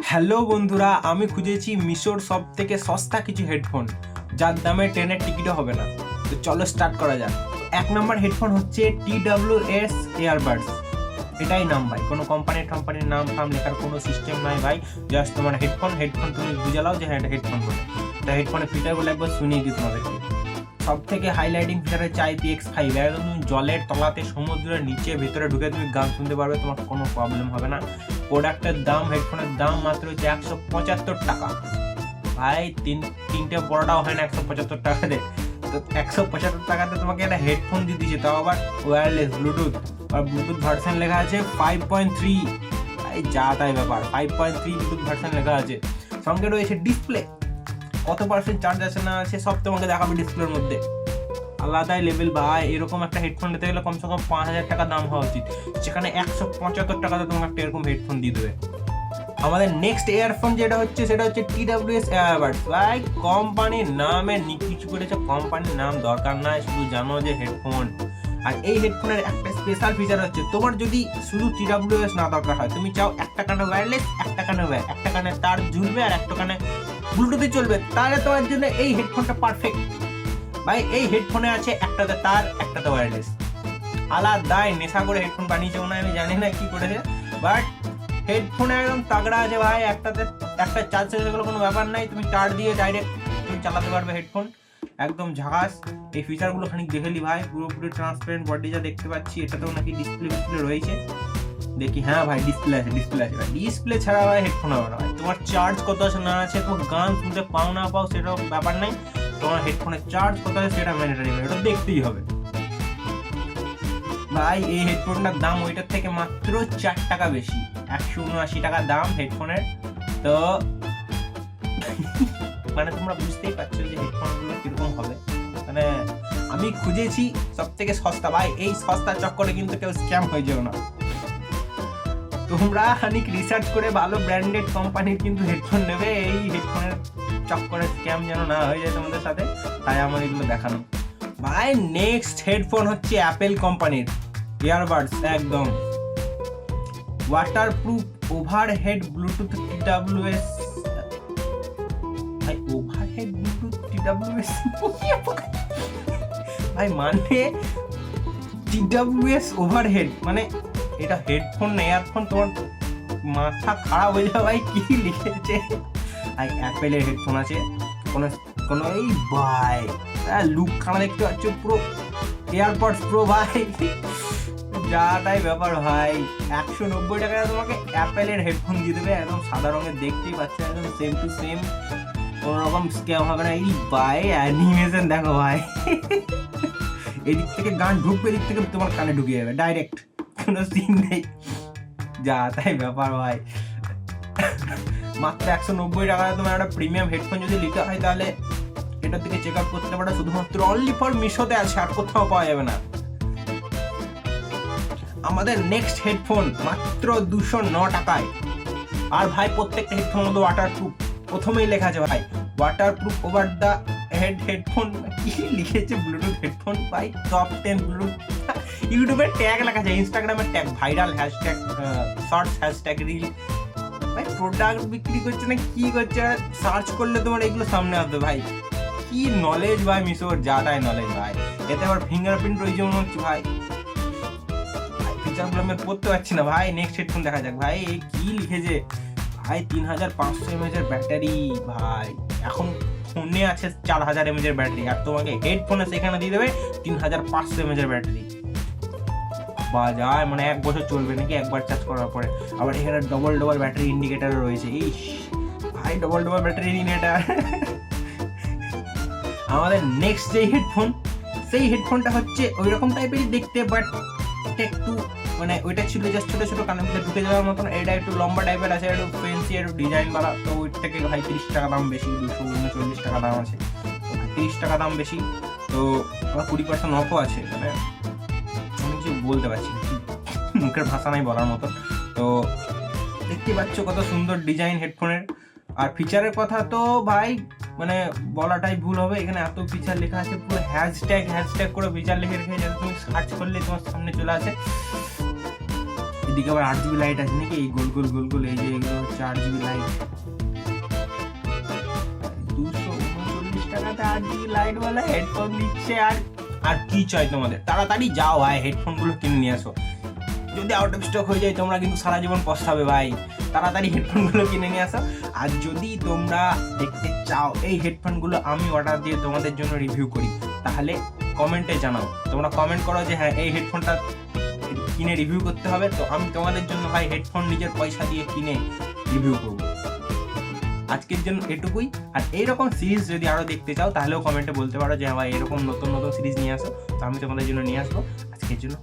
Hello বন্ধুরা, আমি খুঁজেছি মিশোর সব থেকে সস্তা কিছু হেডফোন যার দামে ট্রেনের টিকিটও হবে না। তো চলো স্টার্ট করা যাক। এক নম্বর হেডফোন হচ্ছে TWS ইয়ারবাডস। এটাই নাম ভাই, কোনো কোম্পানির নাম ফাম লেখার কোনো সিস্টেম নাই ভাই। জাস্ট তোমার হেডফোন তুমি বুঝে নাও যে হ্যাঁ এটা হেডফোন বলে। তা হেডফোনের ফিচারগুলো একবার শুনিয়ে দিই তোমাদেরকে। সব থেকে হাইলাইটিং ফিচার হচ্ছে IPX5। একদম তুমি জলের তলাতে, সমুদ্রের নিচে, ভেতরে ঢুকে তুমি গান শুনতে পারবে, তোমার কোনো প্রবলেম হবে না। প্রোডাক্টের দাম, হেডফোনের দাম মাত্র হচ্ছে 175 টাকা ভাই। তিনটে বড়টাও হয় না 175 টাকাতে। তো 175 টাকাতে তোমাকে একটা হেডফোন দিয়ে দিচ্ছে, তাও আবার ওয়্যারলেস ব্লুটুথ। আর ব্লুটুথ ভার্সন লেখা আছে 5.3। ভাই যা তাই ব্যাপার, 5.3 ব্লুটুথ ভার্সন লেখা আছে। সঙ্গে রয়েছে ডিসপ্লে, কত পার্সেন্ট চার্জ আছে না আছে সব তোমাকে দেখাবে ডিসপ্লের মধ্যে। আলাদাই লেভেল ভাই। এরকম একটা হেডফোন নিতে গেলে কমসে কম 5,000 টাকা দাম হওয়া উচিত, সেখানে 175 টাকাতে তোমাকে একটা এরকম হেডফোন দিয়ে দেবে। আমাদের নেক্সট ইয়ারফোন যেটা হচ্ছে সেটা হচ্ছে TWS ইয়ারবাডস। ভাই কোম্পানির নামে কিছু করেছে, কোম্পানির নাম দরকার নাই, শুধু জানো যে হেডফোন। আর এই হেডফোনের একটা স্পেশাল ফিচার হচ্ছে, তোমার যদি শুধু TWS না দরকার হয়, তুমি চাও একটা কানে ওয়্যারলেস, একটা কানে তার ঝুলবে আর একটা কানে ব্লুটুথে চলবে, তাহলে তোমার জন্য এই হেডফোনটা পারফেক্ট ভাই। এই হেডফোনে আছে একটাতে তার, একটাতে ওয়্যারলেস। আলাদাই নেশা করে হেডফোন বানিয়েছে মনে হয়, আমি জানি না কি করেছে, বাট হেডফোনে একদম তাগড়া আছে ভাই। একটা চার্জ শেষ হয়ে গেলে কোনো ব্যাপার নাই, তুমি তার দিয়ে ডাইরেক্ট তুমি চালাতে পারবে হেডফোন, একদম ঝাকাস। এই ফিচারগুলো খানিক দেখে নি ভাই, পুরোপুরি ট্রান্সপারেন্ট বডি যা দেখতে পাচ্ছি। এটাতেও নাকি ডিসপ্লে রয়েছে, দেখি। হ্যাঁ ভাই ডিসপ্লে আছে ভাই। ডিসপ্লে ছাড়া ভাই হেডফোন হবে না ভাই। তোমার চার্জ কত আছে না আছে, তোমার গান শুনতে পাও না পাও সেটাও ব্যাপার নাই, তোমার হেডফোনের চার্জ কত আছে সেটা ম্যান্ডেটরি, এটা দেখতেই হবে ভাই। এই হেডফোনটার দাম ওইটার থেকে মাত্র 4 টাকা বেশি, 179 টাকা দাম হেডফোনের। তো মানে তোমরা বুঝতেই পারছো যে হেডফোনগুলো কিরকম হবে। মানে আমি খুঁজেছি সব থেকে সস্তা ভাই, এই সস্তার চক্করে কিন্তু কেউ স্ক্যাম হয়ে যাবে না। তোমরা খানিক রিসার্চ করে ভালো ব্র্যান্ডেড কোম্পানির কিন্তু হেডফোন নেবে, এই হেডফোনের চক্করে স্ক্যাম যেন না হয়ে যায় তোমাদের সাথে, তাই আমার এগুলো দেখানো ভাই। নেক্সট হেডফোন হচ্ছে অ্যাপেল কোম্পানির ইয়ারবাডস, একদম ওয়াটারপ্রুফ ওভারহেড ব্লুটুথ TWS। ভাই ওভারহেড ব্লুটুথ TWS ভাই, মানে TWS ওভারহেড মানে এটা হেডফোন না ইয়ারফোন, তোমার মাথা খারাপ হয়ে যাবে ভাই, কি লিখেছে। ভাই অ্যাপেলের হেডফোন আছে, কোনো কোনো এই ভাই লুক খানা দেখতে পাচ্ছ, পুরো এয়ারপডস প্রো ভাই, যা তাই ব্যাপার ভাই। 190 টাকায় তোমাকে অ্যাপেলের হেডফোন দিয়ে দেবে, একদম সাদা রঙের, দেখতেই পাচ্ছ একদম সেম টু সেম, কোনো রকম স্ক্যাম হবে না। এই ভাই অ্যানিমেশন দেখো ভাই, এদিক থেকে গান ঢুকবে, এদিক থেকে তোমার কানে ঢুকে যাবে ডাইরেক্ট, কোনো সিন নেই, যা তাই ব্যাপার ভাই। মাত্র 190 টাকায় তোমার একটা প্রিমিয়াম হেডফোন যদি নিতে হয়, তাহলে এটা থেকে চেক আউট করতে পারো, শুধুমাত্র অনলি ফর মিশোতে আছে, আর কোথাও পাওয়া যাবে না। আমাদের নেক্সট হেডফোন মাত্র 209 টাকায়। আর ভাই প্রত্যেকটা হেডফোন মধ্যে ওয়াটারপ্রুফ, প্রথমেই লেখা আছে ভাই waterproof over the head headphone. কি লিখেছে, ব্লুটুথ হেডফোন ভাই, টপ 10 ব্লুটুথ। ইউটিউবের ট্যাগ লেখা আছে, ইনস্টাগ্রামের tag, viral hashtag, shorts hashtag, reel. ভাই প্রোডাক্ট বিক্রি করছে না কি করছে, সার্চ করলে তোমার এগুলো সামনে আসবে ভাই। কি নলেজ ভাই মিশোর, যা তাই নলেজ ভাই। এতে আবার ফিঙ্গারপ্রিন্ট রয়েছে মনে হচ্ছে ভাই। ফিচারগুলো আমি পড়তে পারছি না ভাই। নেক্সট হেডফোন দেখা যাক ভাই, এই কি লিখেছে ভাই, 3500 mAh ব্যাটারি ভাই। এখন ফোনে আছে 4000 mAh ব্যাটারি, আর তোমাকে হেডফোনে সেখানে দিয়ে দেবে 3500 mAh ব্যাটারি। বাজায় মানে 1 বছর চলবে নাকি একবার চার্জ করার পরে। আবার এখানে ডবল ব্যাটারি ইন্ডিকেটার রয়েছে। ইস ভাই, ডবল ব্যাটারি ইন্ডিকেটার। আমাদের নেক্সট যে হেডফোন, সেই হেডফোনটা হচ্ছে ওই রকম টাইপেরই দেখতে, বাট একটু মানে ওইটা ছিল জাস্ট ছোট ছোট কানের মধ্যে ঢুকে যাওয়ার মতন, এটা একটু লম্বা টাইপের আছে, একটু ফ্যান্সি, একটু ডিজাইন বাড়া। তো ওই থেকে ভাই 30 টাকা দাম বেশি, 239 টাকা দাম আছে, 30 টাকা দাম বেশি। তো আবার 20% অফও আছে, মানে আমি কিছু বলতে পারছি না, মুখের ভাষা নাই বলার মতন। তো দেখতে পাচ্ছ কত সুন্দর ডিজাইন হেডফোনের। আর ফিচারের কথা তো ভাই মানে বলাটাই ভুল হবে, এখানে এত ফিচার লেখা আছে, পুরো হ্যাশট্যাগ করে ফিচার লিখে রেখে, যাতে তুমি সার্চ করলে তোমার সামনে চলে আসে। এদিকে আবার 8 GB লাইট আছে নাকি, এই গোল গোল গোল গোল, এই যে এগুলো হচ্ছে 8 GB লাইট। 239 টাকাতে 8 GB লাইট ওয়ালা হেডফোন দিচ্ছে। আর কি চাই তোমাদের? তাড়াতাড়ি যাও ভাই, হেডফোনগুলো কিনে নিয়ে আসো। যদি আউট অফ স্টক হয়ে যায় তোমরা কিন্তু সারা জীবন পস্তাবে ভাই। তাড়াতাড়ি হেডফোনগুলো কিনে নিয়ে আসো। আর যদি তোমরা দেখতে চাও এই হেডফোনগুলো আমি অর্ডার দিয়ে তোমাদের জন্য রিভিউ করি, তাহলে কমেন্টে জানাও। তোমরা কমেন্ট করো যে হ্যাঁ এই হেডফোনটা কিনে রিভিউ করতে হবে, তো আমি তোমাদের জন্য ভাই হেডফোন নিজের পয়সা দিয়ে কিনে রিভিউ করবো। আজকের জন্য এটুকুই। আর এইরকম সিরিজ যদি আরও দেখতে চাও তাহলেও কমেন্টে বলতে পারো যে হ্যাঁ ভাই এরকম নতুন নতুন সিরিজ নিয়ে আসো, তো আমি তোমাদের জন্য নিয়ে আসবো। আজকের জন্য